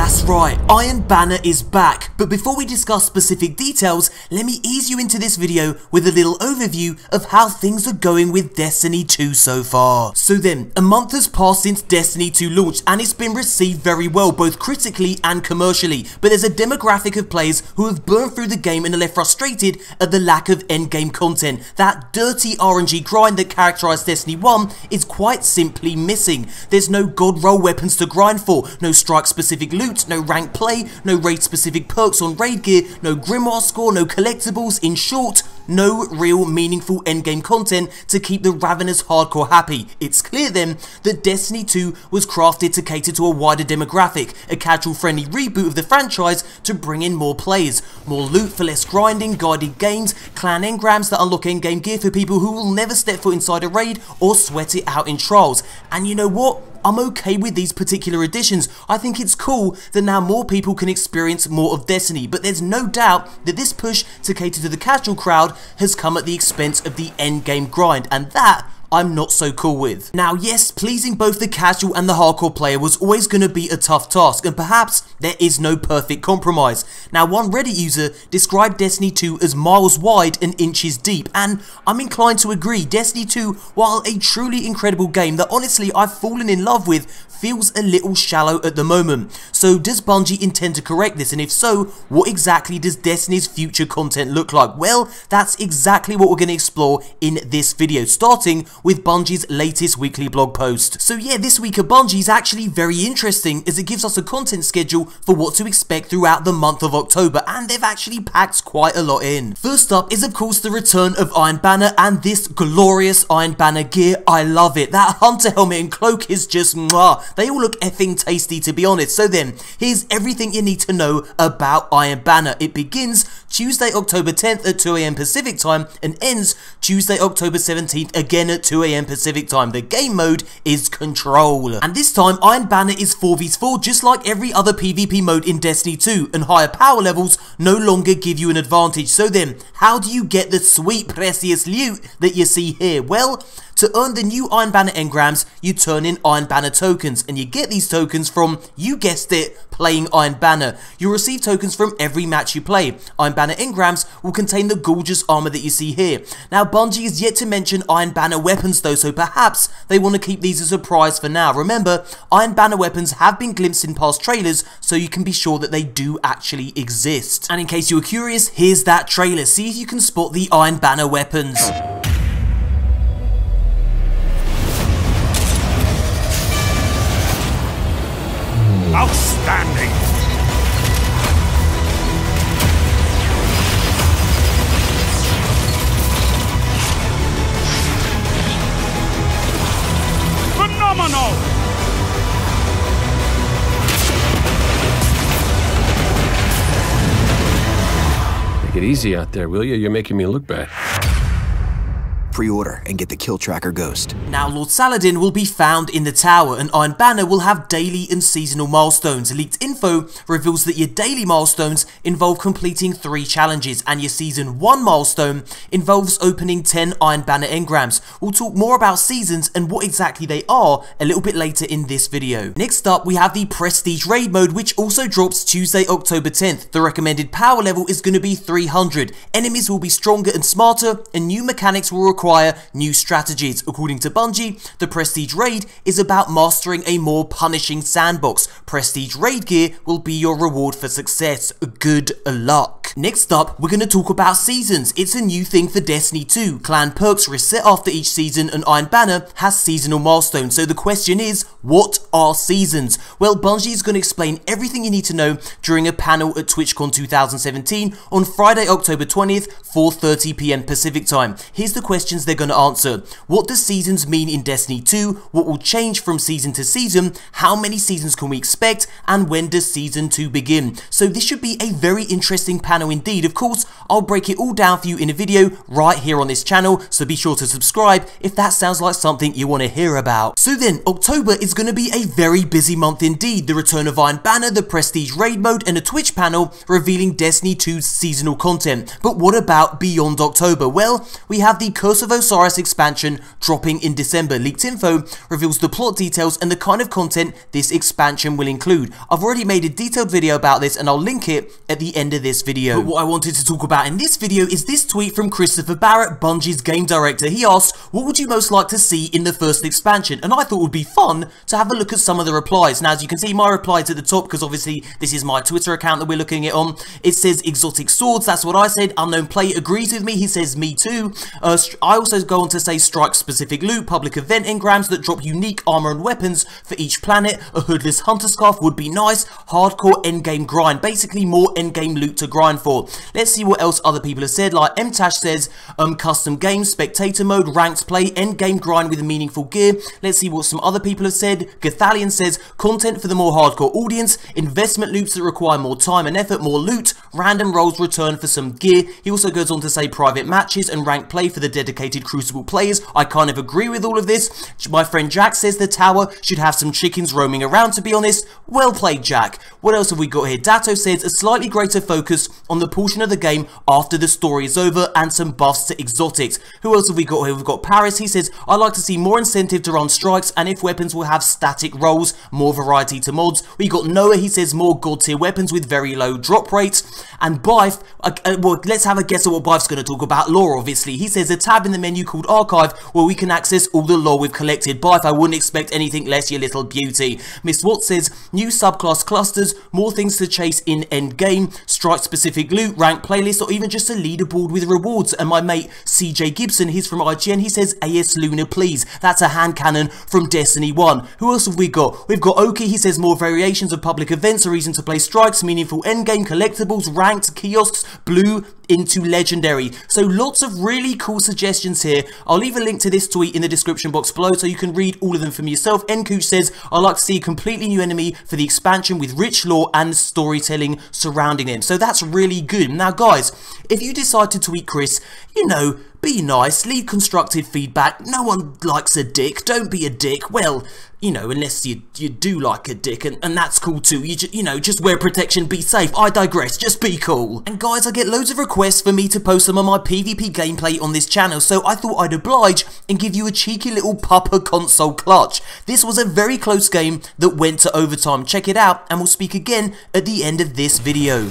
That's right, Iron Banner is back, but before we discuss specific details, let me ease you into this video with a little overview of how things are going with Destiny 2 so far. So then, a month has passed since Destiny 2 launched and it's been received very well both critically and commercially, but there's a demographic of players who have burned through the game and are left frustrated at the lack of endgame content. That dirty RNG grind that characterized Destiny 1 is quite simply missing. There's no god roll weapons to grind for, no strike specific loot, no rank play, no raid specific perks on raid gear, no grimoire score, no collectibles. In short, no real meaningful endgame content to keep the ravenous hardcore happy. It's clear then that Destiny 2 was crafted to cater to a wider demographic, a casual friendly reboot of the franchise to bring in more players, more loot for less grinding, guided games, clan engrams that unlock endgame gear for people who will never step foot inside a raid or sweat it out in trials. And you know what? I'm okay with these particular additions. I think it's cool that now more people can experience more of Destiny, but there's no doubt that this push to cater to the casual crowd has come at the expense of the endgame grind, and that I'm not so cool with. Now yes, pleasing both the casual and the hardcore player was always going to be a tough task, and perhaps there is no perfect compromise. Now one Reddit user described Destiny 2 as miles wide and inches deep, and I'm inclined to agree. Destiny 2, while a truly incredible game that honestly I've fallen in love with, feels a little shallow at the moment. So does Bungie intend to correct this, and if so, what exactly does Destiny's future content look like? Well, that's exactly what we're going to explore in this video, starting with Bungie's latest weekly blog post. So yeah, this week at Bungie is actually very interesting as it gives us a content schedule for what to expect throughout the month of October, and they've actually packed quite a lot in. First up is of course the return of Iron Banner and this glorious Iron Banner gear. I love it. That hunter helmet and cloak is just mwah. They all look effing tasty, to be honest. So then, here's everything you need to know about Iron Banner. It begins Tuesday, October 10th at 2 AM Pacific time and ends Tuesday, October 17th again at 2 AM Pacific time. The game mode is Control. And this time, Iron Banner is 4v4 just like every other PvP mode in Destiny 2, and higher power levels no longer give you an advantage. So then, how do you get the sweet precious loot that you see here? Well, to earn the new Iron Banner engrams, you turn in Iron Banner tokens, and you get these tokens from, you guessed it, playing Iron Banner. You'll receive tokens from every match you play. Iron Banner engrams will contain the gorgeous armor that you see here. Now, Bungie is yet to mention Iron Banner weapons though, so perhaps they want to keep these a surprise for now. Remember, Iron Banner weapons have been glimpsed in past trailers, so you can be sure that they do actually exist. And in case you were curious, here's that trailer. See if you can spot the Iron Banner weapons. Outstanding! Phenomenal! Take it easy out there, will you? You're making me look bad. Pre-order and get the Kill Tracker Ghost. Now, Lord Saladin will be found in the tower, and Iron Banner will have daily and seasonal milestones. Leaked info reveals that your daily milestones involve completing 3 challenges, and your Season 1 milestone involves opening 10 Iron Banner engrams. We'll talk more about seasons and what exactly they are a little bit later in this video. Next up, we have the Prestige Raid mode, which also drops Tuesday, October 10th. The recommended power level is going to be 300. Enemies will be stronger and smarter, and new mechanics will require new strategies. According to Bungie, the Prestige Raid is about mastering a more punishing sandbox. Prestige Raid gear will be your reward for success. Good luck. Next up, we're going to talk about seasons. It's a new thing for Destiny 2. Clan perks reset after each season, and Iron Banner has seasonal milestones. So the question is, what are seasons? Well, Bungie is going to explain everything you need to know during a panel at TwitchCon 2017 on Friday, October 20th, 4:30 PM Pacific time. Here's the question they're going to answer. What does seasons mean in Destiny 2? What will change from season to season? How many seasons can we expect? And when does season 2 begin? So this should be a very interesting panel indeed. Of course, I'll break it all down for you in a video right here on this channel, so be sure to subscribe if that sounds like something you want to hear about. So then, October is going to be a very busy month indeed. The return of Iron Banner, the Prestige Raid mode, and a Twitch panel revealing Destiny 2's seasonal content. But what about beyond October? Well, we have the Curse Curse of Osiris expansion dropping in December. Leaked info reveals the plot details and the kind of content this expansion will include. I've already made a detailed video about this and I'll link it at the end of this video. But what I wanted to talk about in this video is this tweet from Christopher Barrett, Bungie's game director. He asked, what would you most like to see in the first expansion? And I thought it would be fun to have a look at some of the replies. Now, as you can see, my replies at the top, because obviously this is my Twitter account that we're looking at on. It says exotic swords, that's what I said. Unknown Play agrees with me, he says me too. I also go on to say strike specific loot, public event engrams that drop unique armor and weapons for each planet. A hoodless hunter scarf would be nice. Hardcore endgame grind, basically more endgame loot to grind for. Let's see what else other people have said. Like MTash says, custom games, spectator mode, ranked play, endgame grind with meaningful gear. Let's see what some other people have said. Gathalion says, content for the more hardcore audience, investment loops that require more time and effort, more loot, random rolls return for some gear. He also goes on to say private matches and ranked play for the dedicated Crucible players. I kind of agree with all of this. My friend Jack says the tower should have some chickens roaming around, to be honest. Well played, Jack. What else have we got here? Dato says a slightly greater focus on the portion of the game after the story is over and some buffs to exotics. Who else have we got here? We've got Paris. He says, I'd like to see more incentive to run strikes and if weapons will have static rolls, more variety to mods. We got Noah. He says more god tier weapons with very low drop rates. And Bife, well, let's have a guess at what Bife's going to talk about. Lore, obviously. He says a tab in the menu called Archive where we can access all the lore we've collected. Bife, I wouldn't expect anything less, you little beauty. Miss Watts says new subclass clusters, more things to chase in endgame, strike specific loot, rank playlist, or even just a leaderboard with rewards. And my mate CJ Gibson, he's from IGN, he says AS Luna please. That's a hand cannon from Destiny 1. Who else have we got? We've got Oki. He says more variations of public events, a reason to play strikes, meaningful endgame, collectibles, ranked, kiosks, blue into legendary. So lots of really cool suggestions here. I'll leave a link to this tweet in the description box below so you can read all of them for yourself. Nkooch says, I'd like to see a completely new enemy for the expansion with rich lore and storytelling surrounding him. So that's really good. Now guys, if you decide to tweet Chris, you know, be nice, leave constructive feedback. No one likes a dick. Don't be a dick. Well, you know, unless you do like a dick, and that's cool too. You know, just wear protection, be safe. I digress, just be cool. And guys, I get loads of requests for me to post some of my PvP gameplay on this channel, so I thought I'd oblige and give you a cheeky little MoreConsole clutch. This was a very close game that went to overtime. Check it out, and we'll speak again at the end of this video.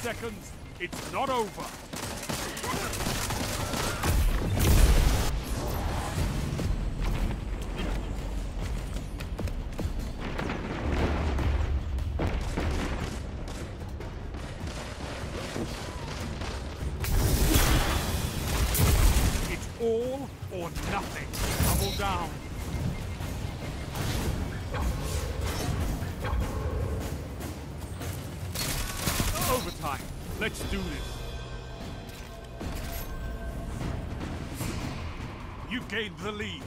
Seconds, it's not over. It's all or nothing. Double down. Overtime. Let's do this. You've gained the lead.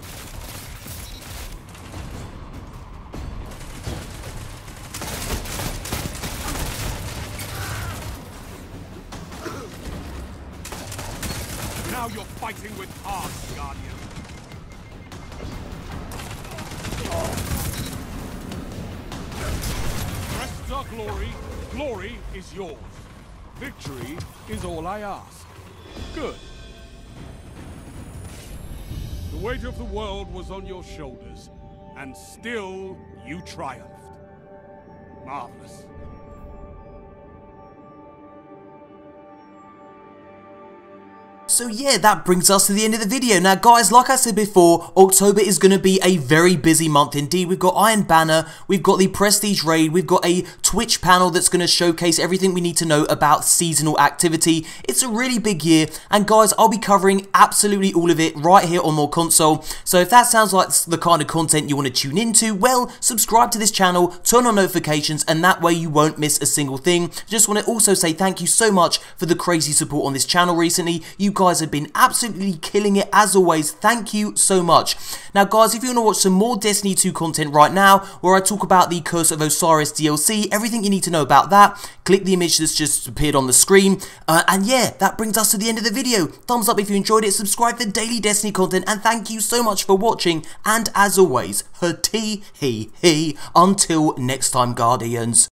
Now you're fighting with heart, Guardian. Crests are glory. Glory is yours. Victory is all I ask. Good. The weight of the world was on your shoulders, and still you triumphed. Marvelous. So yeah, that brings us to the end of the video. Now guys, like I said before, October is going to be a very busy month indeed. We've got Iron Banner, we've got the Prestige Raid, we've got a Twitch panel that's going to showcase everything we need to know about seasonal activity. It's a really big year, and guys, I'll be covering absolutely all of it right here on MoreConsole. So if that sounds like the kind of content you want to tune into, well, subscribe to this channel, turn on notifications, and that way you won't miss a single thing. Just want to also say thank you so much for the crazy support on this channel recently. You guys have been absolutely killing it as always. Thank you so much. Now guys, if you want to watch some more Destiny 2 content right now, where I talk about the Curse of Osiris DLC, everything you need to know about that, click the image that's just appeared on the screen. And yeah, that brings us to the end of the video. Thumbs up if you enjoyed it, subscribe for daily Destiny content, and thank you so much for watching. And as always, until next time, Guardians.